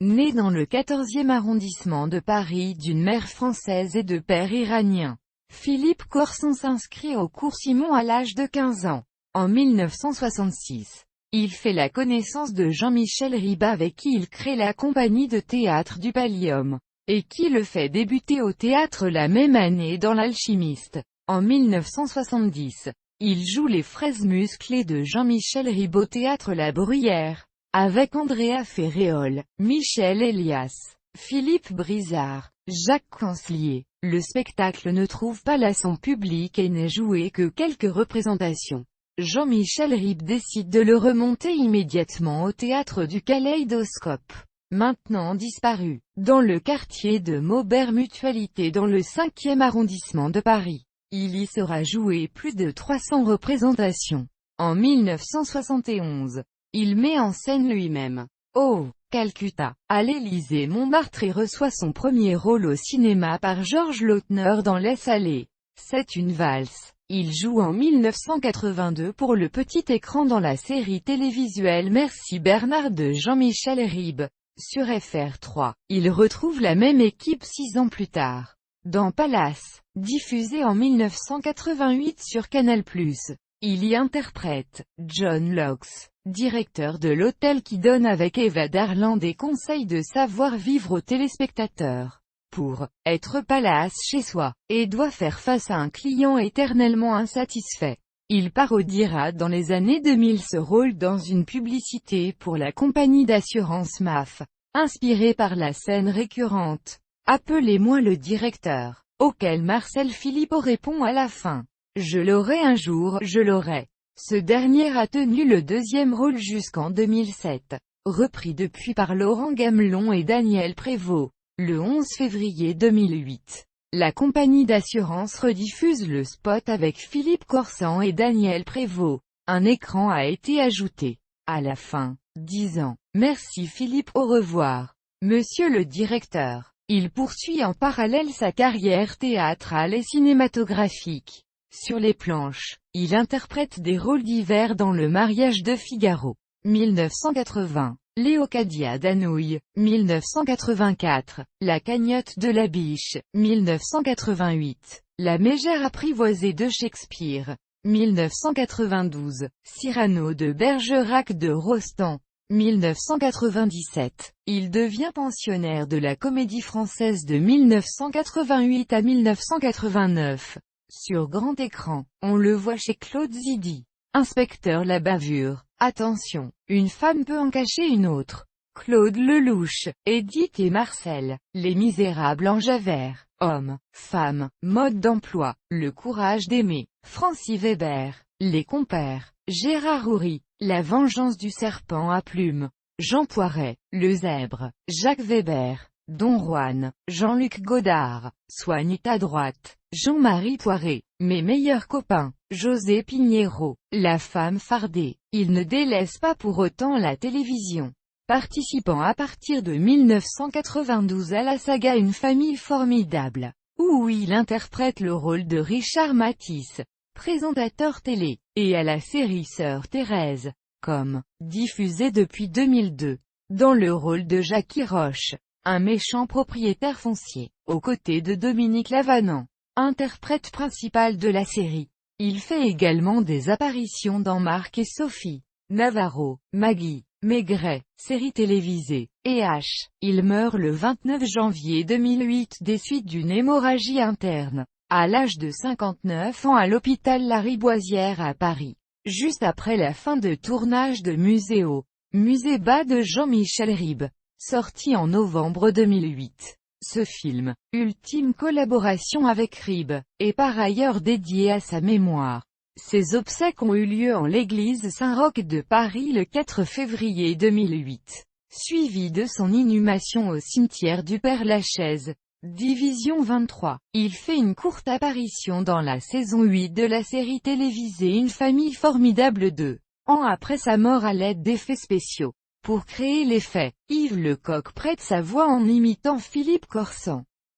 Né dans le 14e arrondissement de Paris d'une mère française et de père iranien, Philippe Corson s'inscrit au cours Simon à l'âge de 15 ans. En 1966, il fait la connaissance de Jean-Michel Ribes avec qui il crée la compagnie de théâtre du Pallium, et qui le fait débuter au théâtre la même année dans L'Alchimiste. En 1970, il joue les fraises musclées de Jean-Michel Ribes au théâtre La Bruyère, avec Andrea Ferréol, Michel Elias, Philippe Brizard, Jacques Cancelier. Le spectacle ne trouve pas là son public et n'est joué que quelques représentations. Jean-Michel Ribes décide de le remonter immédiatement au théâtre du Kaléidoscope, maintenant disparu, dans le quartier de Maubert Mutualité dans le 5e arrondissement de Paris. Il y sera joué plus de 300 représentations. En 1971, il met en scène lui-même Oh, Calcutta, à l'Élysée Montmartre et reçoit son premier rôle au cinéma par Georges Lautner dans Laisse aller. C'est une valse. Il joue en 1982 pour le petit écran dans la série télévisuelle Merci Bernard de Jean-Michel Ribes. Sur FR3, il retrouve la même équipe 6 ans plus tard, dans Palace, diffusé en 1988 sur Canal+. Il y interprète John Locks, directeur de l'hôtel qui donne avec Eva Darland des conseils de savoir-vivre aux téléspectateurs. Pour être Palace chez soi, et doit faire face à un client éternellement insatisfait. Il parodiera dans les années 2000 ce rôle dans une publicité pour la compagnie d'assurance MAF, inspirée par la scène récurrente « Appelez-moi le directeur », auquel Marcel Philippot répond à la fin « Je l'aurai un jour, je l'aurai ». Ce dernier a tenu le deuxième rôle jusqu'en 2007, repris depuis par Laurent Gamelon et Daniel Prévost. Le 11 février 2008, la compagnie d'assurance rediffuse le spot avec Philippe Corson et Daniel Prévost. Un écran a été ajouté. À la fin, disant « Merci Philippe, au revoir, monsieur le directeur ». Il poursuit en parallèle sa carrière théâtrale et cinématographique. Sur les planches, il interprète des rôles divers dans Le mariage de Figaro, 1980. Léocadia d'Anouilh, 1984, La cagnotte de la biche, 1988, La mégère apprivoisée de Shakespeare, 1992, Cyrano de Bergerac de Rostand, 1997. Il devient pensionnaire de la Comédie Française de 1988 à 1989. Sur grand écran, on le voit chez Claude Zidi. Inspecteur La Bavure, attention, une femme peut en cacher une autre. Claude Lelouch, Édith et Marcel, Les Misérables en Javert, Hommes, Femmes, Mode d'emploi, Le courage d'aimer, Francis Weber, Les Compères, Gérard Houry, La vengeance du serpent à plumes, Jean Poiret, Le Zèbre, Jacques Weber, Don Juan, Jean-Luc Godard, Soigne ta droite, Jean-Marie Poiré, Mes meilleurs copains, José Pinheiro, La femme fardée. Il ne délaisse pas pour autant la télévision, participant à partir de 1992 à la saga Une famille formidable, où il interprète le rôle de Richard Matisse, présentateur télé, et à la série Sœur Thérèse, diffusée depuis 2002, dans le rôle de Jackie Roche, un méchant propriétaire foncier, aux côtés de Dominique Lavanant, interprète principal de la série. Il fait également des apparitions dans Marc et Sophie, Navarro, Maggie, Maigret, série télévisée, et H. Il meurt le 29 janvier 2008 des suites d'une hémorragie interne, à l'âge de 59 ans à l'hôpital Lariboisière à Paris, juste après la fin de tournage de Musée bas de Jean-Michel Ribes, sorti en novembre 2008. Ce film, ultime collaboration avec Ribes, est par ailleurs dédié à sa mémoire. Ses obsèques ont eu lieu en l'église Saint-Roch de Paris le 4 février 2008, suivi de son inhumation au cimetière du Père-Lachaise, division 23. Il fait une courte apparition dans la saison 8 de la série télévisée Une famille formidable 2 ans après sa mort à l'aide d'effets spéciaux. Pour créer l'effet, Yves Lecoq prête sa voix en imitant Philippe Corson.